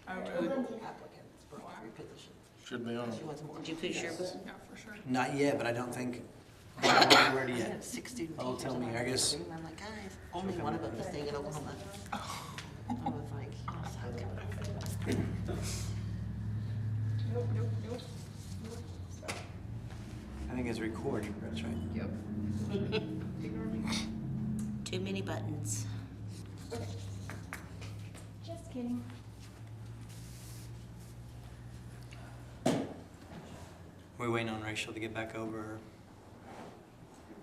I would. Applicants for all three positions. Should be on. She wants more. Did you push your button? Yeah, for sure. Not yet, but I don't think we're ready I yet. had 6 student Oh, teachers. tell me, and I guess. And I'm like, guys, only one of them is staying in Oklahoma. I was like, you suck. Nope. So, I think it's recording, that's right. yep. Ignore me. Too many buttons. Okay. Just kidding. We're waiting on Rachel to get back over.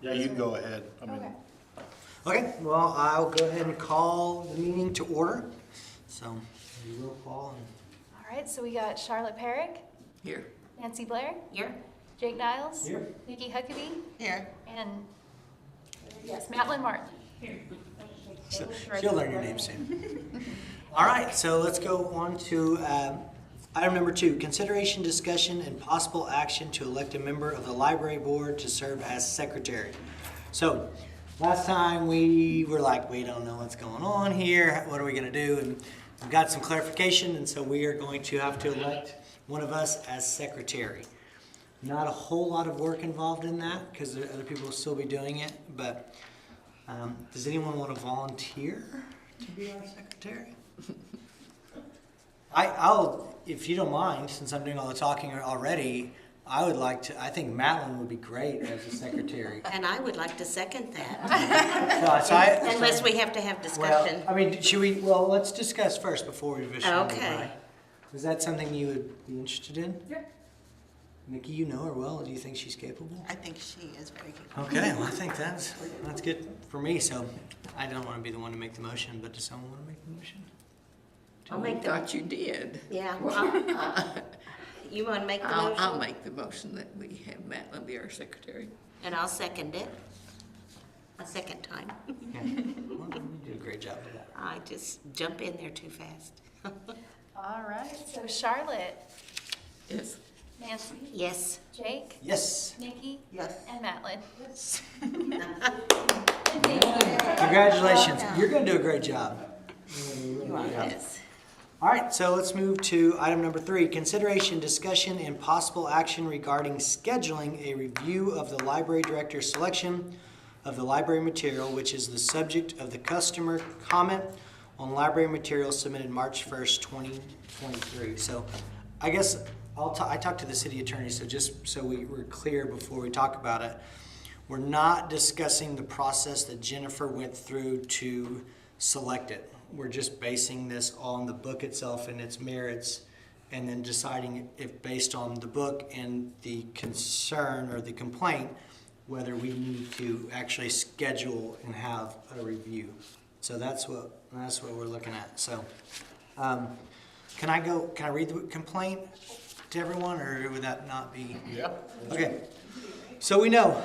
Yeah, you go ahead. I mean, Okay. Okay, well, I'll go ahead and call the meeting to order. So, you will call and All right, so we got Charlotte Perrick, Here. Nancy Blair, Here? Jake Niles, Here. Nikki Huckabee, Here. and yes, Madeline Martin. so she'll learn your name soon. All right, so let's go on to item number 2, consideration, discussion, and possible action to elect a member of the library board to serve as secretary. So, last time we were like, we don't know what's going on here, what are we gonna do? And we've got some clarification, and so we are going to have to elect one of us as secretary. Not a whole lot of work involved in that, because other people will still be doing it, but does anyone want to volunteer to be our secretary? I'll, if you don't mind, since I'm doing all the talking already, I would like to, I think Madeline would be great as a secretary. And I would like to second that, So unless we have to have discussion. Well, I mean, should we, well, let's discuss first before we officially. Okay. Is that something you would be interested in? Yeah. Nikki, you know her well. Do you think she's capable? I think she is very capable. Okay, well, I think that's good for me. So I don't want to be the one to make the motion, but does someone want to make the motion? I'll make the, Thought you did. yeah. You want to make the I'll motion? make the motion that we have Madeline be our secretary. And I'll second it. A second time. Yeah. Well, you did a great job with that. I just jump in there too fast. All right, so Charlotte, Yes. Nancy, Yes. Jake, Yes. Nikki, Yes. and Madeline. Congratulations. You're going to do a great job. You are. Yes. All right, so let's move to item number 3, consideration, discussion, and possible action regarding scheduling a review of the library director's selection of the library material, which is the subject of the customer comment on library material submitted March 1st, 2023. So I guess I talked to the city attorney, so just so we're clear before we talk about it, we're not discussing the process that Jennifer went through to select it. We're just basing this on the book itself and its merits, and then deciding if based on the book and the concern or the complaint, whether we need to actually schedule and have a review. So that's what we're looking at. So can I read the complaint to everyone, or would that not be? yeah. Okay, so we know,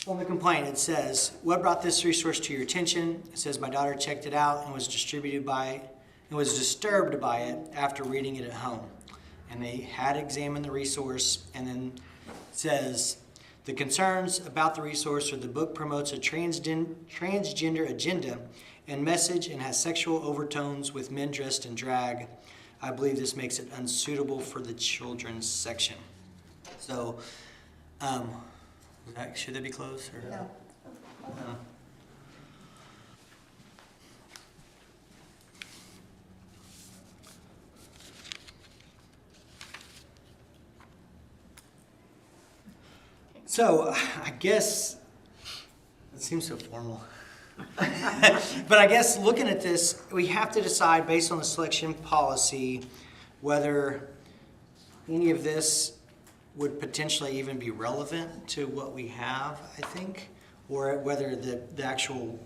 on the complaint, it says, what brought this resource to your attention? It says, my daughter checked it out and was disturbed by it after reading it at home. And they had examined the resource, and then it says, the concerns about the resource are the book promotes a transgender agenda and message and has sexual overtones with men dressed in drag. I believe this makes it unsuitable for the children's section. So, should they be closed? Or? No. No. So, I guess it seems so formal. But I guess looking at this, we have to decide based on the selection policy whether any of this would potentially even be relevant to what we have, I think, or whether the actual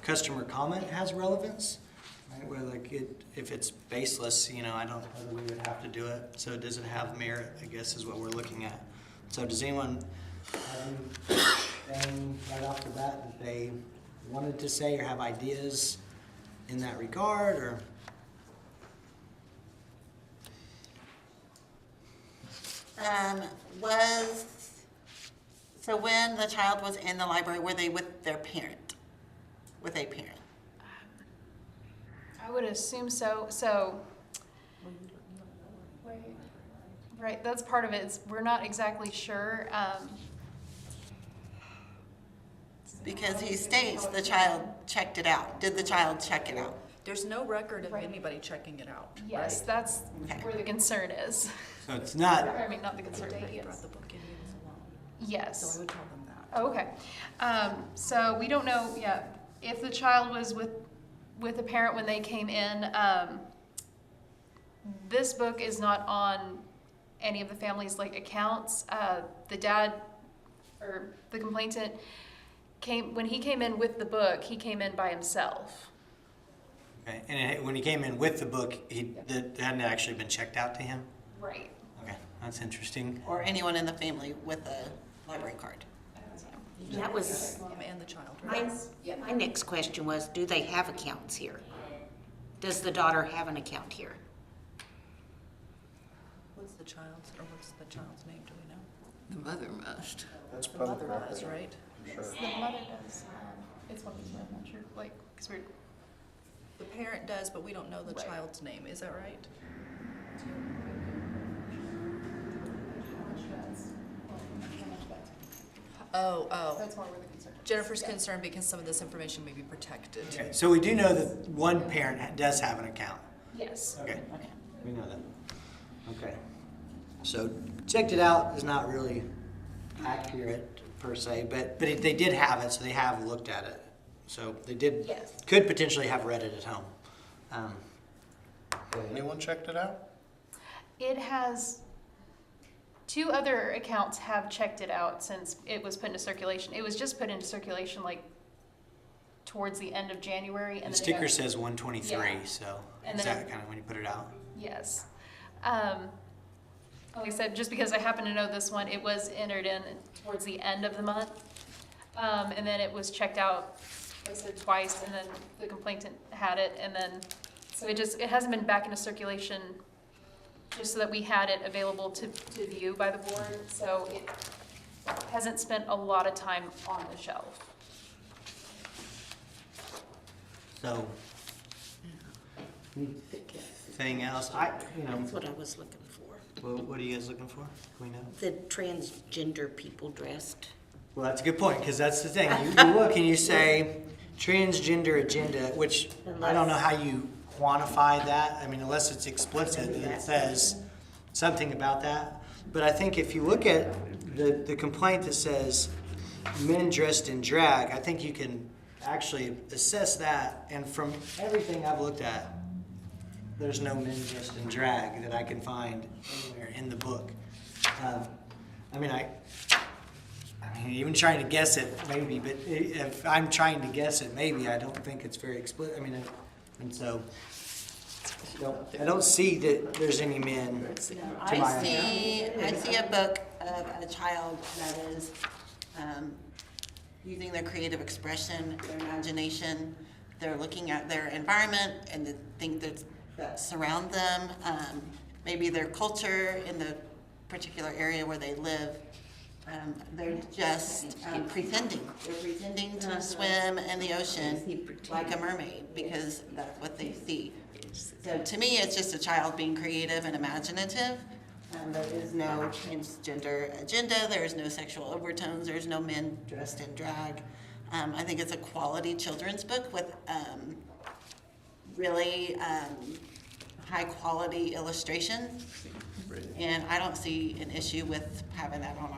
customer comment has relevance. Right? Where if it's baseless, I don't know whether we would have to do it. So does it have merit, I guess, is what we're looking at. So does anyone have anything right off the bat that they wanted to say or have ideas in that regard, or? So when the child was in the library, were they with their parent? With a parent? I would assume so. So, right, that's part of it. We're not exactly sure. Because he states the child checked it out. Did the child check it out? There's no record of Right. anybody checking it out. Yes, right? that's Okay. where the concern is. So it's not, I mean, not the concern, but He yes. brought the book in, he was alone. Yes. So I would tell them that. Oh, okay. So we don't know yet if the child was with a parent when they came in. This book is not on any of the family's like accounts. The dad or the complainant when he came in with the book, he came in by himself. okay, and when he came in with the book, that hadn't actually been checked out to him? Right. Okay, that's interesting. Or anyone in the family with a library card? That was, Mom and the child, right? my next question was, do they have accounts here? Does the daughter have an account here? What's the child's name, do we know? The mother must. That's The mother public does, record, right? for sure. The mother does. It's one of these, I'm not sure, like, because we're. The parent does, but we don't know the Right. child's name, is that right? Oh. That's more where the concern is. Jennifer's Yeah. concerned because some of this information may be protected. Okay, so we do know that one parent does have an account. Yes. Okay, we know that. Okay. So checked it out is not really accurate per se, but they did have it, so they have looked at it. So they did, Yes. could potentially have read it at home. Anyone checked it out? It has, two other accounts have checked it out since it was put into circulation. It was just put into circulation like towards the end of January. And The then it sticker got- says 123, Yeah. so And is then- that kind of when you put it out? Yes. Like I said, just because I happen to know this one, it was entered in towards the end of the month. And then it was checked out, like I said, twice, and then the complainant had it, and then, so it hasn't been back into circulation just so that we had it available to view by the board, so it hasn't spent a lot of time on the shelf. So, anything else? That's what I was looking for. What are you guys looking for? Can we know? The transgender people dressed. Well, that's a good point, because that's the thing. You look and you say transgender agenda, which I don't know how you quantify that. I mean, unless it's explicit, and it says something about that. But I think if you look at the complaint that says men dressed in drag, I think you can actually assess that. And from everything I've looked at, there's no men dressed in drag that I can find anywhere in the book. I mean, even trying to guess it, maybe, but if I'm trying to guess it, maybe, I don't think it's very explicit. I mean, and so, I don't see that there's any men. I see a book of a child that is using their creative expression, their imagination. They're looking at their environment and the things that surround them, maybe their culture in the particular area where they live. They're just pretending. They're pretending to swim in the ocean like a mermaid because that's what they see. So to me, it's just a child being creative and imaginative. There is no transgender agenda. There is no sexual overtones. There's no men dressed in drag. I think it's a quality children's book with really high quality illustrations. And I don't see an issue with having that on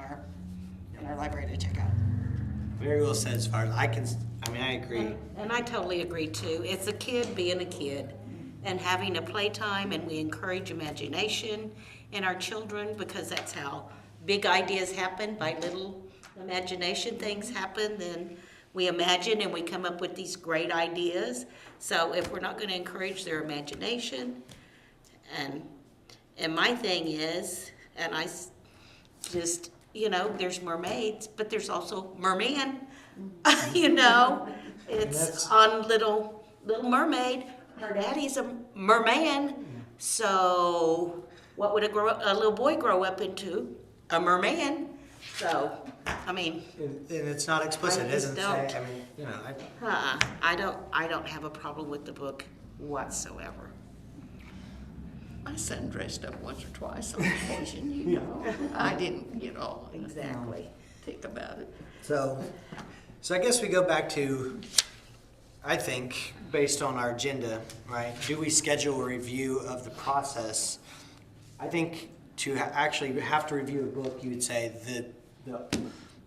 in our library to check out. Very well said as far as I agree. And I totally agree too. It's a kid being a kid and having a playtime, and we encourage imagination in our children because that's how big ideas happen. By little imagination things happen, then we imagine and we come up with these great ideas. So if we're not going to encourage their imagination, and my thing is, and I just, there's mermaids, but there's also merman. It's on Little Mermaid. Her daddy's a merman. So what would a little boy grow up into? A merman. So, I mean. And it's not explicit, it I just doesn't say, don't. I mean, I don't have a problem with the book. whatsoever. My son dressed up once or twice on occasion, you know. I didn't get all Exactly. tick about it. So I guess we go back to, I think, based on our agenda, right? Do we schedule a review of the process? I think to actually have to review a book, you would say that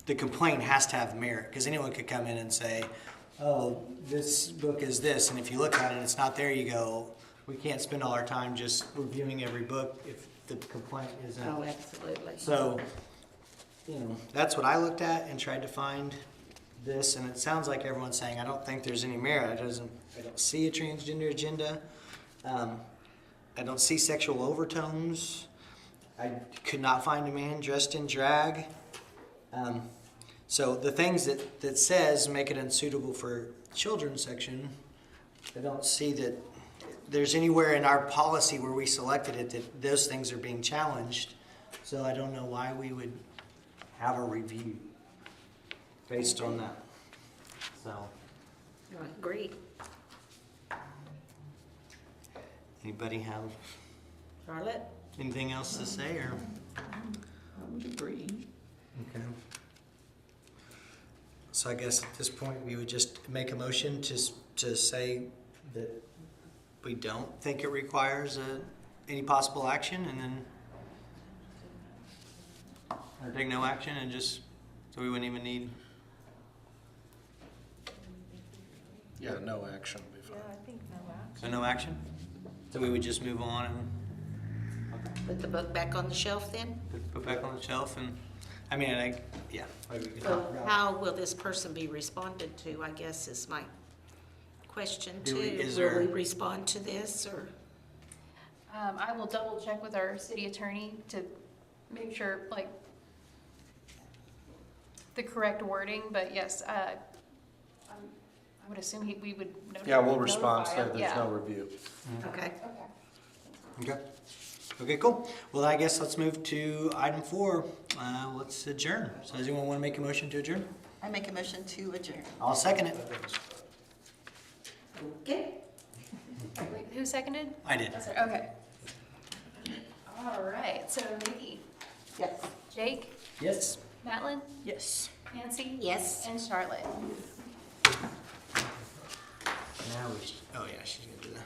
the complaint has to have merit, because anyone could come in and say, oh, this book is this, and if you look at it, it's not there, you go, we can't spend all our time just reviewing every book if the complaint isn't. Oh, absolutely. So, you know, that's what I looked at and tried to find this, and it sounds like everyone's saying, I don't think there's any merit. I don't see a transgender agenda. I don't see sexual overtones. I could not find a man dressed in drag. So the things that says make it unsuitable for children section, I don't see that there's anywhere in our policy where we selected it that those things are being challenged. So I don't know why we would have a review based on that. So, I agree. anybody have Charlotte? anything else to say, or? I would agree. Okay. So I guess at this point, we would just make a motion to say that we don't think it requires any possible action, and then or take no action, and just, so we wouldn't even need. Yeah, no action would be fine. I think no action. So no action? So we would just move on and Put the book back on the shelf then? put back on the shelf, and, I mean, yeah. maybe we could- So how will this person be responded to, I guess is my question Do too. we- is Will there- we respond to this or? I will double check with our city attorney to make sure, like, the correct wording, but yes, I would assume we would notify. Yeah, we'll respond, notify say him, there's yeah. no review. Okay. Okay. Okay. Okay, cool. Well, I guess let's move to item 4. Let's adjourn. So does anyone want to make a motion to adjourn? I make a motion to adjourn. I'll second it. Okay. Wait, who seconded? I did. Okay. All right, so Nikki, Yes. Jake, Yes. Madeline, Yes. Nancy? Yes. And Charlotte. Now oh yeah, she's gonna do that.